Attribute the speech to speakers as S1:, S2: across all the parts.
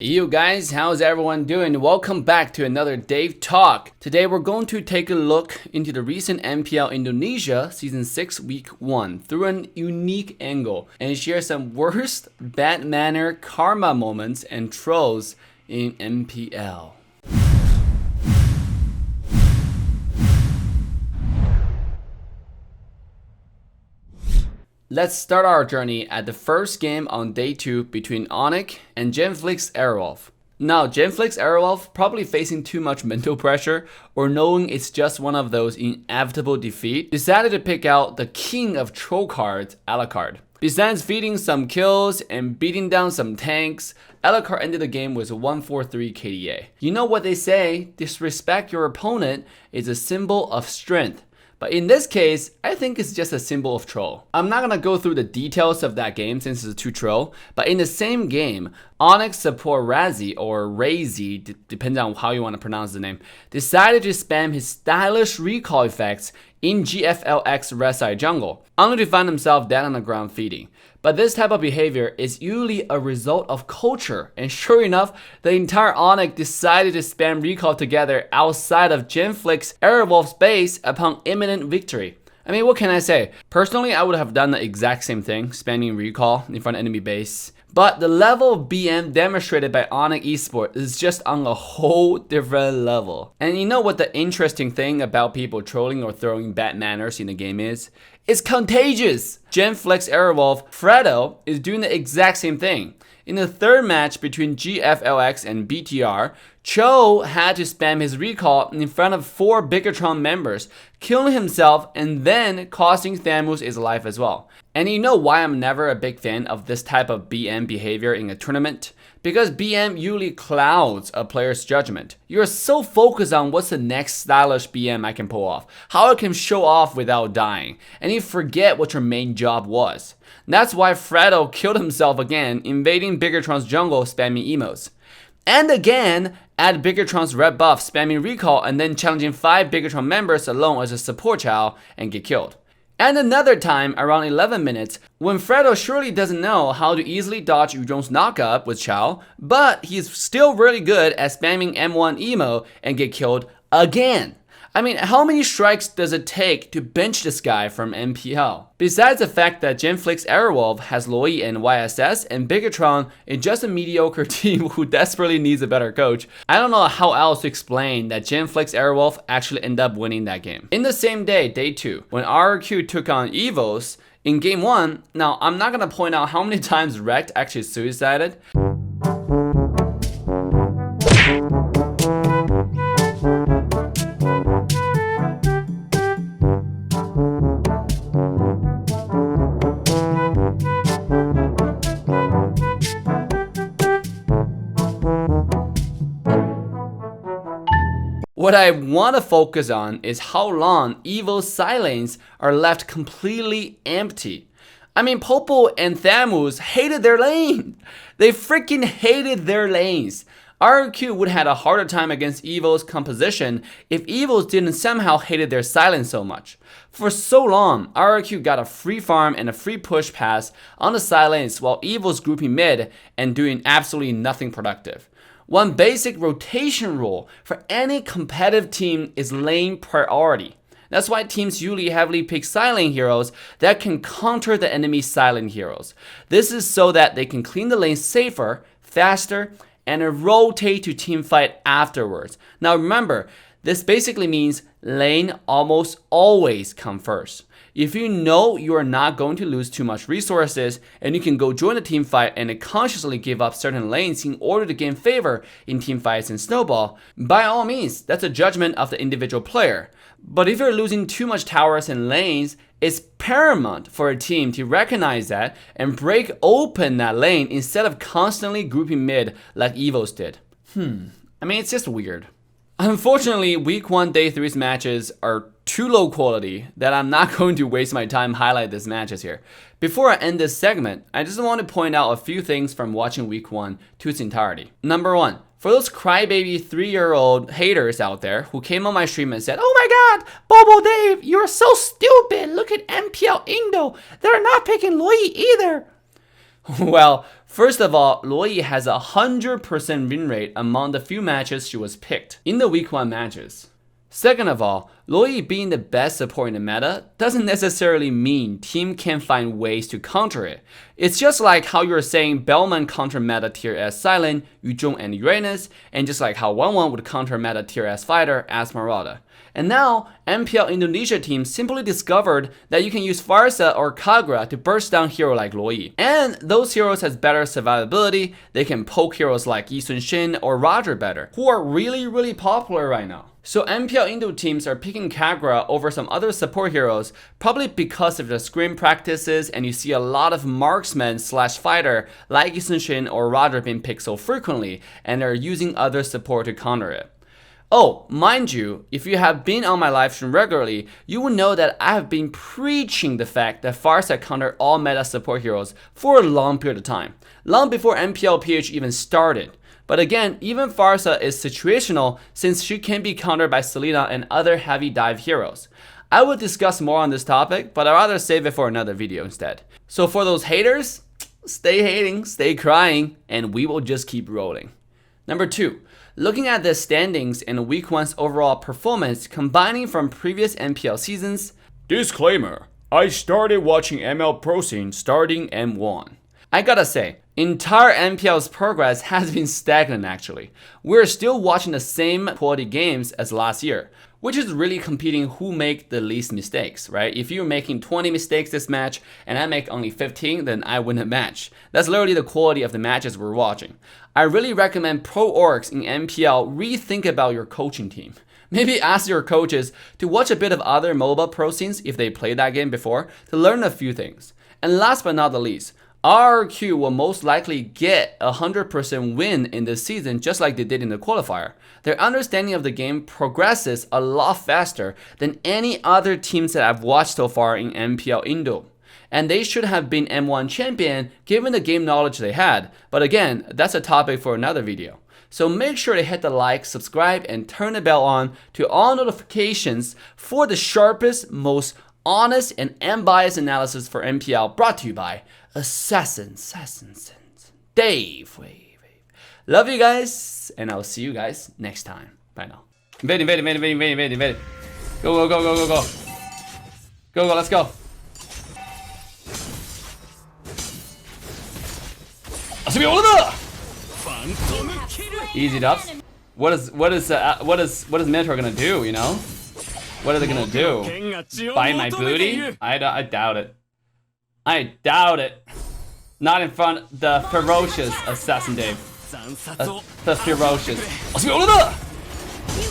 S1: You guys, how's everyone doing? Welcome back to another Dave Talk. Today we're going to take a look into the recent MPL Indonesia Season 6 Week 1 through an unique angle and share some worst bad manner karma moments and trolls in MPL. Let's start our journey at the first game on day 2 between Onyx and Genflix Airwolf. Now, Genflix Airwolf probably facing too much mental pressure or knowing it's just one of those inevitable defeat, decided to pick out the king of troll cards, Alucard. Besides feeding some kills and beating down some tanks, Alucard ended the game with a 143 KDA. You know what they say, disrespect your opponent is a symbol of strength. But in this case, I think it's just a symbol of troll. I'm not gonna go through the details of that game since it's too troll, but in the same game, Onyx support Razzie, or Razy, depending on how you want to pronounce the name, decided to spam his stylish recall effects in GFLX Resai jungle, only to find himself dead on the ground feeding. But this type of behavior is usually a result of culture, and sure enough, the entire Onyx decided to spam recall together outside of Genflix Airwolf's base upon imminent victory. I mean, what can I say? Personally, I would have done the exact same thing, spamming recall in front of enemy base. But the level of BM demonstrated by Onyx Esports is just on a whole different level. And you know what the interesting thing about people trolling or throwing bad manners in the game is? It's contagious! Genflix Airwolf, Fredo, is doing the exact same thing. In the third match between GFLX and BTR, Cho had to spam his recall in front of 4 Bigatron members, killing himself and then costing Thamus his life as well. And you know why I'm never a big fan of this type of BM behavior in a tournament? Because BM usually clouds a player's judgment. You're so focused on what's the next stylish BM I can pull off, how I can show off without dying, and you forget what your main job was. That's why Fredo killed himself again, invading Bigatron's jungle spamming emotes. And again, add Bigatron's red buff, spamming recall, and then challenging 5 Bigatron members alone as a support child and get killed. And another time, around 11 minutes, when Fredo surely doesn't know how to easily dodge Udong's knockup with Chao, but he's still really good at spamming M1 emo and get killed again. I mean, how many strikes does it take to bench this guy from MPL? Besides the fact that Genflix Airwolf has Loi and YSS and Bigatron is just a mediocre team who desperately needs a better coach, I don't know how else to explain that Genflix Airwolf actually ended up winning that game. In the same day, day 2, when RQ took on EVOS, in game 1, now I'm not gonna point out how many times Rect actually suicided. What I want to focus on is how long EVOS side lanes are left completely empty. I mean, Popo and Thamus hated their lane. They freaking hated their lanes. RQ would have had a harder time against EVO's composition if EVOS didn't somehow hated their silence so much. For so long, RQ got a free farm and a free push pass on the side lanes while EVO's grouping mid and doing absolutely nothing productive. One basic rotation rule for any competitive team is lane priority. That's why teams usually heavily pick silent heroes that can counter the enemy's silent heroes. This is so that they can clean the lane safer, faster, and rotate to team fight afterwards. Now remember, this basically means lane almost always come first. If you know you are not going to lose too much resources and you can go join a team fight and consciously give up certain lanes in order to gain favor in team fights and snowball, by all means, that's a judgment of the individual player. But if you're losing too much towers and lanes, it's paramount for a team to recognize that and break open that lane instead of constantly grouping mid like EVOS did. I mean, it's just weird. Unfortunately, week 1 day 3's matches are too low quality that I'm not going to waste my time highlight these matches here. Before I end this segment, I just want to point out a few things from watching week 1 to its entirety. Number 1, for those crybaby 3-year-old haters out there who came on my stream and said, "Oh my god, Bobo Dave, you're so stupid, look at MPL Indo, they're not picking Loi either." Well, First of all, Luoyi has a 100% win rate among the few matches she was picked in the week 1 matches. Second of all, Luoyi being the best support in the meta doesn't necessarily mean team can find ways to counter it. It's just like how you're saying Bellman counter meta tier S Silent, Yuzhong and Uranus, and just like how 1-1 would counter meta tier S fighter as Marauder. And now, MPL Indonesia team simply discovered that you can use Farsa or Kagura to burst down hero like Luoyi. And those heroes has better survivability, they can poke heroes like Yi Sun-shin or Roger better, who are really popular right now. So MPL Indo teams are picking Kagura over some other support heroes, probably because of the scrim practices, and you see a lot of marksman slash fighter like Yi Sun-shin or Roger being picked so frequently, and they're using other support to counter it. Oh, mind you, if you have been on my live stream regularly, you will know that I have been preaching the fact that Farsa counter all meta support heroes for a long period of time, long before MPL PH even started. But again, even Farsa is situational since she can be countered by Selena and other heavy dive heroes. I will discuss more on this topic, but I'd rather save it for another video instead. So for those haters, stay hating, stay crying, and we will just keep rolling. Number 2. Looking at the standings and week 1's overall performance combining from previous MPL seasons. Disclaimer, I started watching ML Pro Scene starting M1. I gotta say, entire MPL's progress has been stagnant actually. We're still watching the same quality games as last year, which is really competing who make the least mistakes, right? If you're making 20 mistakes this match and I make only 15, then I win a match. That's literally the quality of the matches we're watching. I really recommend pro orgs in MPL rethink about your coaching team. Maybe ask your coaches to watch a bit of other MOBA pro scenes if they played that game before to learn a few things. And last but not the least, RRQ will most likely get a 100% win in this season just like they did in the qualifier. Their understanding of the game progresses a lot faster than any other teams that I've watched so far in MPL Indo. And they should have been M1 champion given the game knowledge they had. But again, that's a topic for another video. So make sure to hit the like, subscribe, and turn the bell on to all notifications for the sharpest, most honest, and unbiased analysis for MPL brought to you by Assassin Dave. Love you guys, and I'll see you guys next time. Bye now. Invade. Go. Go, let's go. Easy dubs. What is Mentor gonna do, you know? What are they gonna do? Buy my booty? I doubt it. I doubt it. Not in front of the ferocious Assassin Dave. The ferocious.
S2: You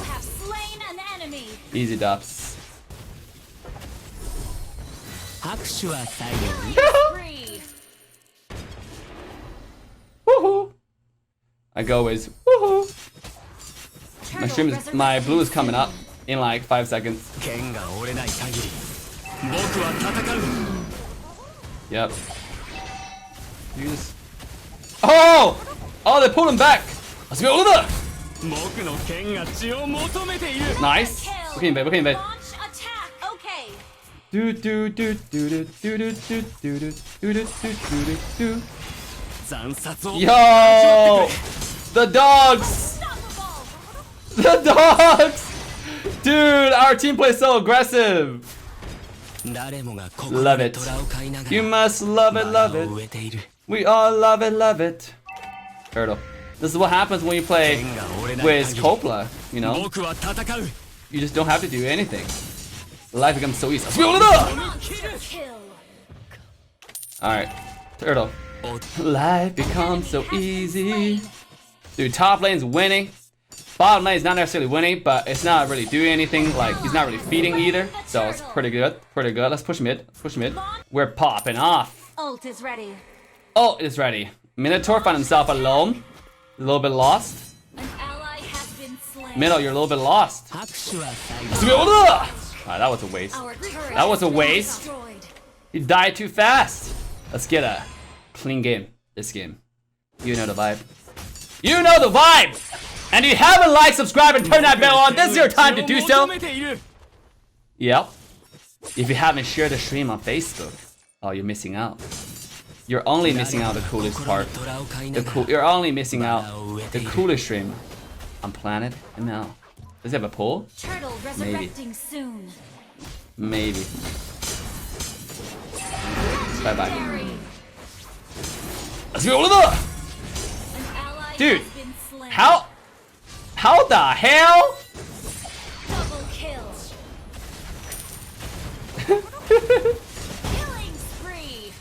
S2: have slain an enemy.
S1: Easy dubs. Woohoo! I go with woohoo! My blue is coming up in like 5 seconds. Yep. You just... Oh! Oh, they pulled him back! Let's go, Oliver! Nice. Look in bed. Yo! The dogs! The dogs! Dude, our team plays so aggressive! Love it. You must love it. We all love it. Turtle. This is what happens when you play with Copla, you know? You just don't have to do anything. Life becomes so easy. Alright, Turtle. Life becomes so easy. Dude, top lane's winning. Bottom lane is not necessarily winning, but it's not really doing anything. Like, he's not really feeding either. So it's pretty good. Let's push mid. We're popping off.
S2: Ult is ready.
S1: Ult is ready. Minotaur found himself alone. A little bit lost.
S2: An ally has been slain.
S1: Minnow, you're a little bit lost. That was a waste. That was a waste. He died too fast. Let's get a clean game. This game. You know the vibe. You know the vibe! And if you haven't liked, subscribe, and turn that bell on, this is your time to do so. Yep. If you haven't shared the stream on Facebook, oh, you're missing out. You're only missing out the coolest part. You're only missing out the coolest stream on Planet ML. Does he have a pull?
S2: Turtle resurrecting soon.
S1: Maybe. Bye bye.
S2: Legendary.
S1: Let's go, Oliver!
S2: An ally
S1: Dude,
S2: has been slain.
S1: How the hell?
S2: Double kill. Killing spree.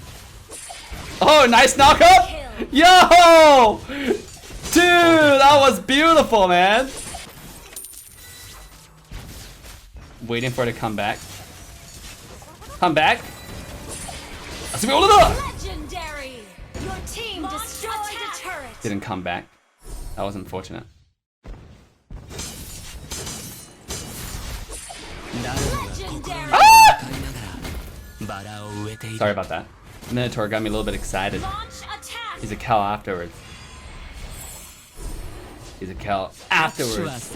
S1: Oh, nice knockup! Yo! Dude, that was beautiful, man. Waiting for it to come back. Come back. Let's go, Oliver!
S2: Legendary. Your team destroyed a turret.
S1: Didn't come back. That was unfortunate.
S2: Legendary.
S1: Ah! Sorry about that. Minotaur got me a little bit excited.
S2: Launch attack.
S1: He's a cow afterwards. He's a cow afterwards.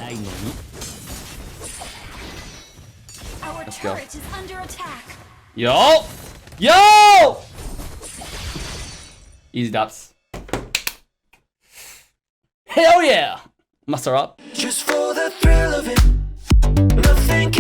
S2: Our
S1: Let's go.
S2: turret is under attack.
S1: Yo! Yo! Easy dubs. Hell yeah! Muster up.
S3: Just for the thrill of it, nothing